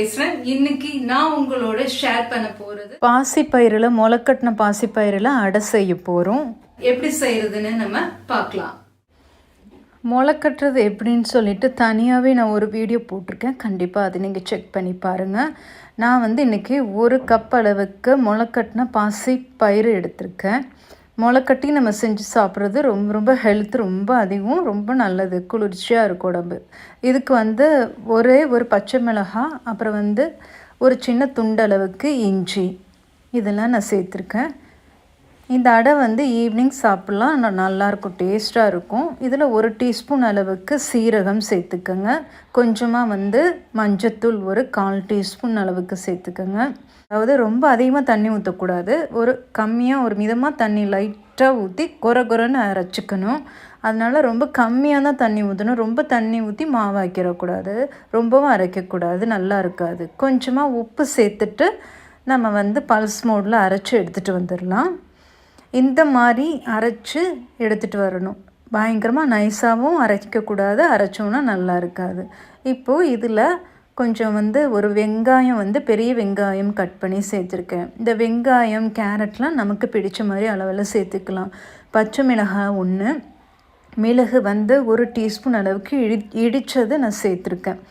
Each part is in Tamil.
பேசுறேன். இன்னைக்கு நான் உங்களோட ஷேர் பண்ண போறது பாசிப்பயிரில் முளைக்கட்டின பாசிப்பயிரில் அடை செய்ய போகிறோம். எப்படி செய்யறதுன்னு நம்ம பார்க்கலாம். முளைக்கட்டுறது எப்படின்னு சொல்லிட்டு தனியாகவே நான் ஒரு வீடியோ போட்டிருக்கேன். கண்டிப்பாக அது நீங்கள் செக் பண்ணி பாருங்கள். நான் இன்றைக்கி 1 கப் அளவுக்கு முளைக்கட்டின பாசிப்பயிறு எடுத்திருக்கேன். முளைக்கட்டி நம்ம செஞ்சு சாப்பிட்றது ரொம்ப ரொம்ப ஹெல்த் ரொம்ப அதிகம், ரொம்ப நல்லது, குளிர்ச்சியாக இருக்கும் உடம்பு. இதுக்கு ஒரே ஒரு பச்சை மிளகாய், அப்புறம் ஒரு சின்ன துண்டளவுக்கு இஞ்சி, இதெல்லாம் நான் சேர்த்துருக்கேன். இந்த அடை ஈவினிங் சாப்பிட்லாம், நல்லாயிருக்கும், டேஸ்ட்டாக இருக்கும். இதில் 1 டீஸ்பூன் அளவுக்கு சீரகம் சேர்த்துக்கோங்க. கொஞ்சமாக மஞ்சத்தூள் ஒரு 1/4 டீஸ்பூன் அளவுக்கு சேர்த்துக்கோங்க. அதாவது ரொம்ப அதிகமாக தண்ணி ஊற்றக்கூடாது, ஒரு கம்மியாக ஒரு மிதமாக தண்ணி லைட்டாக ஊற்றி கொரன்னு அரைச்சிக்கணும். அதனால் ரொம்ப கம்மியாக தான் தண்ணி ஊற்றணும். ரொம்ப தண்ணி ஊற்றி மாவாக்கிடக்கூடாது, ரொம்பவும் அரைக்கக்கூடாது, நல்லா இருக்காது. கொஞ்சமாக உப்பு சேர்த்துட்டு நம்ம பல்ஸ் மோடில் அரைச்சி எடுத்துகிட்டு வந்துடலாம். இந்த மாதிரி அரைச்சி எடுத்துகிட்டு வரணும். பயங்கரமாக நைஸாகவும் அரைக்கக்கூடாது, அரைச்சோன்னா நல்லா இருக்காது. இப்போது இதில் கொஞ்சம் ஒரு வெங்காயம் பெரிய வெங்காயம் கட் பண்ணி சேர்த்துருக்கேன். இந்த வெங்காயம் கேரட்லாம் நமக்கு பிடிச்ச மாதிரி அளவில் சேர்த்துக்கலாம். பச்சை மிளகாய் 1, மிளகு 1 டீஸ்பூன் அளவுக்கு இடித்தது நான் சேர்த்துருக்கேன்.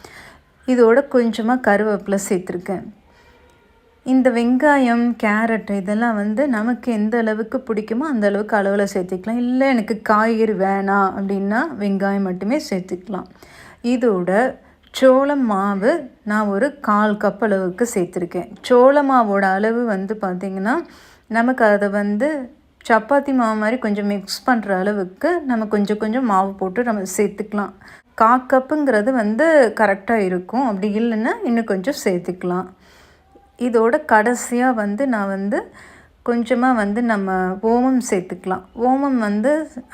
இதோட கொஞ்சமாக கருவேப்பிலை சேர்த்துருக்கேன். இந்த வெங்காயம் கேரட் இதெல்லாம் நமக்கு எந்த அளவுக்கு பிடிக்குமோ அந்த அளவுக்கு அளவில் சேர்த்துக்கலாம். இல்லை எனக்கு காய்கறி வேணாம் அப்படின்னா வெங்காயம் மட்டுமே சேர்த்துக்கலாம். இதோட சோள மாவு நான் ஒரு 1/4 கப் அளவுக்கு சேர்த்துருக்கேன். சோள மாவோட அளவு பார்த்திங்கன்னா நமக்கு அதை சப்பாத்தி மாவு மாதிரி கொஞ்சம் மிக்ஸ் பண்ணுற அளவுக்கு நம்ம கொஞ்சம் கொஞ்சம் மாவு போட்டு நம்ம சேர்த்துக்கலாம். 1/4 கப்புங்கிறது கரெக்டாக இருக்கும். அப்படி இல்லைன்னா இன்னும் கொஞ்சம் சேர்த்துக்கலாம். இதோட கடைசியாக நான் கொஞ்சமாக நம்ம ஓமம் சேர்த்துக்கலாம். ஓமம்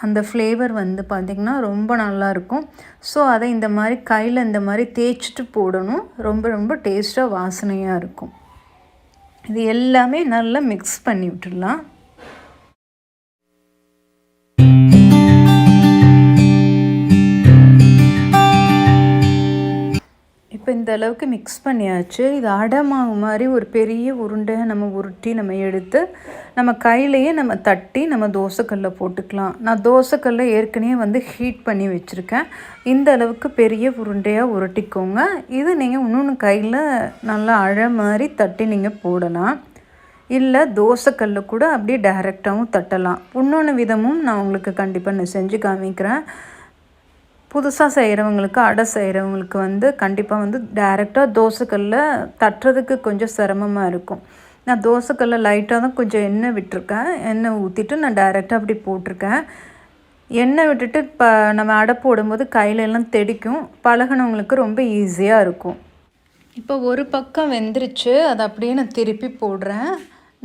அந்த ஃப்ளேவர் பார்த்திங்கன்னா ரொம்ப நல்லாயிருக்கும். ஸோ அதை இந்த மாதிரி கையில் இந்த மாதிரி தேய்ச்சிட்டு போடணும். ரொம்ப ரொம்ப டேஸ்ட்டாக வாசனையாக இருக்கும். இது எல்லாமே நல்லா மிக்ஸ் பண்ணி விட்டுடலாம். இப்போ இந்த அளவுக்கு மிக்ஸ் பண்ணியாச்சு. இது அடை மாவு மாதிரி ஒரு பெரிய உருண்டையை நம்ம உருட்டி நம்ம எடுத்து நம்ம கையிலையே நம்ம தட்டி நம்ம தோசைக்கல்லில் போட்டுக்கலாம். நான் தோசைக்கல்லை ஏற்கனவே ஹீட் பண்ணி வச்சுருக்கேன். இந்த அளவுக்கு பெரிய உருண்டையாக உருட்டிக்கோங்க. இது நீங்கள் இன்னொன்று கையில் நல்லா அழை மாதிரி தட்டி நீங்கள் போடலாம். இல்லை தோசைக்கல்ல கூட அப்படியே டைரெக்டாகவும் தட்டலாம். இன்னொன்று விதமும் நான் உங்களுக்கு கண்டிப்பாக நான் செஞ்சு காமிக்கிறேன். புதுசாக செய்கிறவங்களுக்கு அடை செய்கிறவங்களுக்கு கண்டிப்பாக டைரெக்டாக தோசைக்கல்ல தட்டுறதுக்கு கொஞ்சம் சிரமமாக இருக்கும். நான் தோசைக்கல்ல லைட்டாக தான் கொஞ்சம் எண்ணெய் விட்டுருக்கேன். எண்ணெய் ஊற்றிட்டு நான் டைரெக்டாக அப்படி போட்டிருக்கேன். எண்ணெய் விட்டுட்டு இப்போ நம்ம அடை போடும்போது கையிலெல்லாம் தெடிக்கும். பழகினவங்களுக்கு ரொம்ப ஈஸியாக இருக்கும். இப்போ ஒரு பக்கம் வெந்துருச்சு, அதை அப்படியே நான் திருப்பி போடுறேன்.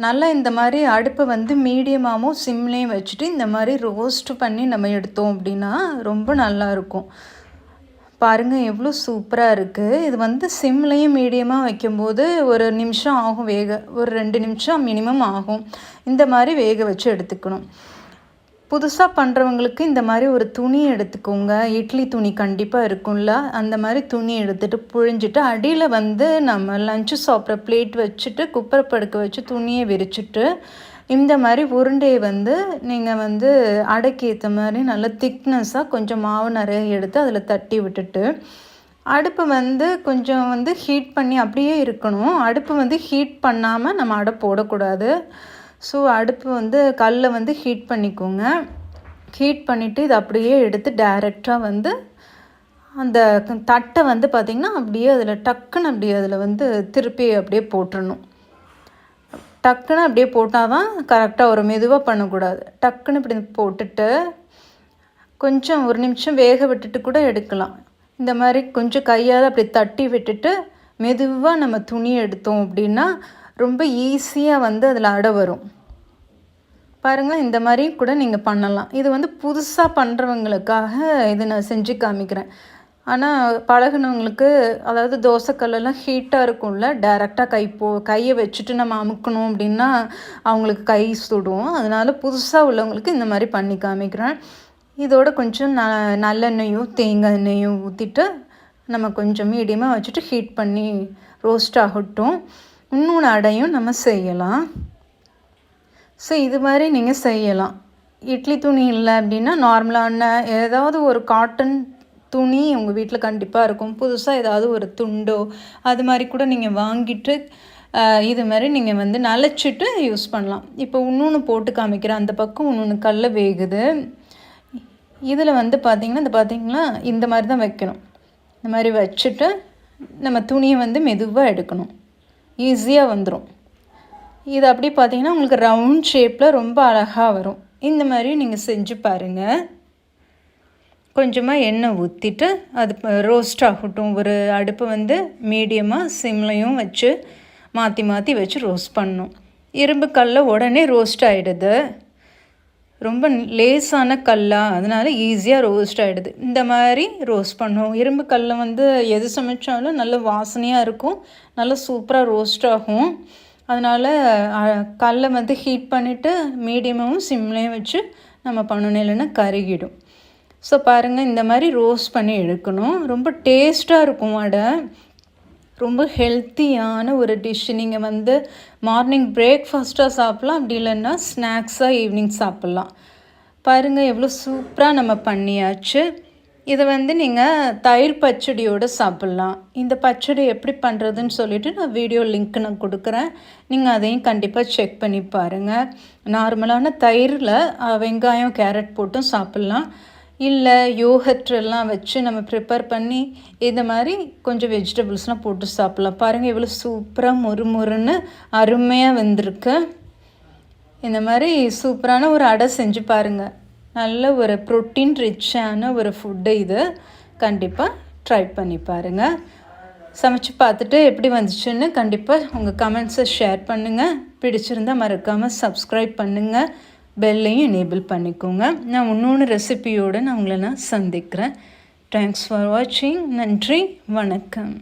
நல்லா இந்த மாதிரி அடுப்பை மீடியமாகவும் சிம்லேயும் வச்சுட்டு இந்த மாதிரி ரோஸ்ட் பண்ணி நம்ம எடுத்தோம் அப்படின்னா ரொம்ப நல்லாயிருக்கும். பாருங்கள் எவ்வளோ சூப்பராக இருக்குது. இது சிம்லேயும் மீடியமாக வைக்கும்போது ஒரு நிமிஷம் ஆகும் வேக, ஒரு 2 நிமிஷம் மினிமம் ஆகும். இந்த மாதிரி வேக வச்சு எடுத்துக்கணும். புதுசாக பண்ணுறவங்களுக்கு இந்த மாதிரி ஒரு துணி எடுத்துக்கோங்க. இட்லி துணி கண்டிப்பாக இருக்கும்ல, அந்த மாதிரி துணி எடுத்துகிட்டு புழிஞ்சிட்டு அடியில் நம்ம லஞ்சு சாப்பிட்ற பிளேட் வச்சுட்டு குப்பரை படுக்க வச்சு துணியை விரிச்சிட்டு இந்த மாதிரி உருண்டையை நீங்கள் அடைக்கு ஏற்ற மாதிரி நல்ல திக்னஸாக கொஞ்சம் மாவு நிறைய எடுத்து அதில் தட்டி விட்டுட்டு அடுப்பு கொஞ்சம் ஹீட் பண்ணி அப்படியே இருக்கணும். அடுப்பு ஹீட் பண்ணாமல் நம்ம அடை போடக்கூடாது. ஸோ அடுப்பு கல்லை ஹீட் பண்ணிக்கோங்க. ஹீட் பண்ணிவிட்டு இதை அப்படியே எடுத்து டைரெக்டாக அந்த தட்டை பார்த்திங்கன்னா அப்படியே அதில் டக்குன்னு அப்படியே அதில் திருப்பி அப்படியே போட்டுடணும். டக்குன்னு அப்படியே போட்டால் தான் கரெக்டாக ஒரு மெதுவாக பண்ணக்கூடாது. டக்குன்னு இப்படி போட்டுட்டு கொஞ்சம் 1 நிமிஷம் வேக விட்டுட்டு கூட எடுக்கலாம். இந்த மாதிரி கொஞ்சம் கையால் அப்படி தட்டி விட்டுட்டு மெதுவாக நம்ம துணி எடுத்தோம் அப்படின்னா ரொம்ப ஈஸியாக அதில் அடை வரும். பாருங்கள், இந்த மாதிரி கூட நீங்கள் பண்ணலாம். இது புதுசாக பண்ணுறவங்களுக்காக இது நான் செஞ்சு காமிக்கிறேன். ஆனால் பழகினவங்களுக்கு, அதாவது தோசைக்கல்லெல்லாம் ஹீட்டாக இருக்கும்ல, டைரெக்டாக கையை வச்சுட்டு நம்ம அமுக்கணும் அப்படின்னா அவங்களுக்கு கை சுடும். அதனால் புதுசாக உள்ளவங்களுக்கு இந்த மாதிரி பண்ணி காமிக்கிறேன். இதோட கொஞ்சம் நல்லெண்ணெயும் தேங்காய் எண்ணெயும் ஊற்றிட்டு நம்ம கொஞ்சம் மீடியமாக வச்சுட்டு ஹீட் பண்ணி ரோஸ்ட் ஆகட்டும். இன்னொன்று அடையும் நம்ம செய்யலாம். ஸோ இது மாதிரி நீங்கள் செய்யலாம். இட்லி துணி இல்லை அப்படின்னா நார்மலான ஏதாவது ஒரு காட்டன் துணி உங்கள் வீட்டில் கண்டிப்பாக இருக்கும். புதுசாக ஏதாவது ஒரு துண்டோ அது மாதிரி கூட நீங்கள் வாங்கிட்டு இது மாதிரி நீங்கள் வந்து நனைச்சிட்டு யூஸ் பண்ணலாம். இப்போ இன்னொன்று போட்டு காமிக்கிறேன். அந்த பக்கம் இன்னொன்று கடல வேகுது. இதில் வந்து பார்த்திங்கன்னா இந்த மாதிரி தான் வைக்கணும். இந்த மாதிரி வச்சுட்டு நம்ம துணியை வந்து மெதுவாக எடுக்கணும். ஈஸியாக வந்துடும். இது அப்படி பார்த்திங்கன்னா உங்களுக்கு ரவுண்ட் ஷேப்பில் ரொம்ப அழகாக வரும். இந்த மாதிரி நீங்கள் செஞ்சு பாருங்கள். கொஞ்சமாக எண்ணெய் ஊற்றிட்டு அது ரோஸ்ட் ஆகட்டும். ஒரு அடுப்பு வந்து மீடியமாக சிம்லையும் வச்சு மாற்றி மாற்றி வச்சு ரோஸ்ட் பண்ணணும். இரும்பு கல்லில் உடனே ரோஸ்ட் ஆகிடுது. ரொம்ப லேசான கல்லாக, அதனால் ஈஸியாக ரோஸ்ட் ஆகிடுது. இந்த மாதிரி ரோஸ்ட் பண்ணணும். இரும்பு கல்லில் வந்து எது சமைச்சாலும் நல்ல வாசனையாக இருக்கும், நல்லா சூப்பராக ரோஸ்ட் ஆகும். அதனால் கல்லை வந்து ஹீட் பண்ணிவிட்டு மீடியமாகவும் சிம்லையும் வச்சு நம்ம பண்ணணும், இல்லைன்னா கருகிடும். ஸோ பாருங்கள், இந்த மாதிரி ரோஸ்ட் பண்ணி எடுக்கணும். ரொம்ப டேஸ்ட்டாக இருக்கும் வடை. ரொம்ப ஹெல்த்தியான ஒரு டிஷ். நீங்கள் வந்து மார்னிங் பிரேக்ஃபாஸ்ட்டாக சாப்பிட்லாம், அப்படி இல்லைன்னா ஸ்நாக்ஸாக ஈவினிங் சாப்பிட்லாம். பாருங்கள் எவ்வளோ சூப்பராக நம்ம பண்ணியாச்சு. இதை வந்து நீங்கள் தயிர் பச்சடியோடு சாப்பிட்லாம். இந்த பச்சடி எப்படி பண்ணுறதுன்னு சொல்லிவிட்டு நான் வீடியோ லிங்க் நான் கொடுக்குறேன். நீங்கள் அதையும் கண்டிப்பாக செக் பண்ணி பாருங்கள். நார்மலான தயிரில் வெங்காயம் கேரட் போட்டும் சாப்பிட்லாம். இல்லை யோகர்ட்லாம் வச்சு நம்ம ப்ரிப்பேர் பண்ணி இந்த மாதிரி கொஞ்சம் வெஜிடபிள்ஸ்லாம் போட்டு சாப்பிட்லாம். பாருங்கள் எவ்வளோ சூப்பராக மொறுன்னு அருமையாக வந்திருக்கு. இந்த மாதிரி சூப்பரான ஒரு அடை செஞ்சு பாருங்கள். நல்ல ஒரு ப்ரோட்டீன் ரிச்சான ஒரு ஃபுட்டு. இது கண்டிப்பாக ட்ரை பண்ணி பாருங்கள். சமைச்சு பார்த்துட்டு எப்படி வந்துச்சுன்னு கண்டிப்பாக உங்கள் கமெண்ட்ஸை ஷேர் பண்ணுங்கள். பிடிச்சிருந்தால் மறக்காமல் சப்ஸ்கிரைப் பண்ணுங்கள். பெல்லையும் எனேபிள் பண்ணிக்கோங்க. நான் இன்னொன்று ரெசிபியோடு நான் உங்களை சந்திக்கிறேன். தேங்க்ஸ் ஃபார் வாட்சிங். நன்றி, வணக்கம்.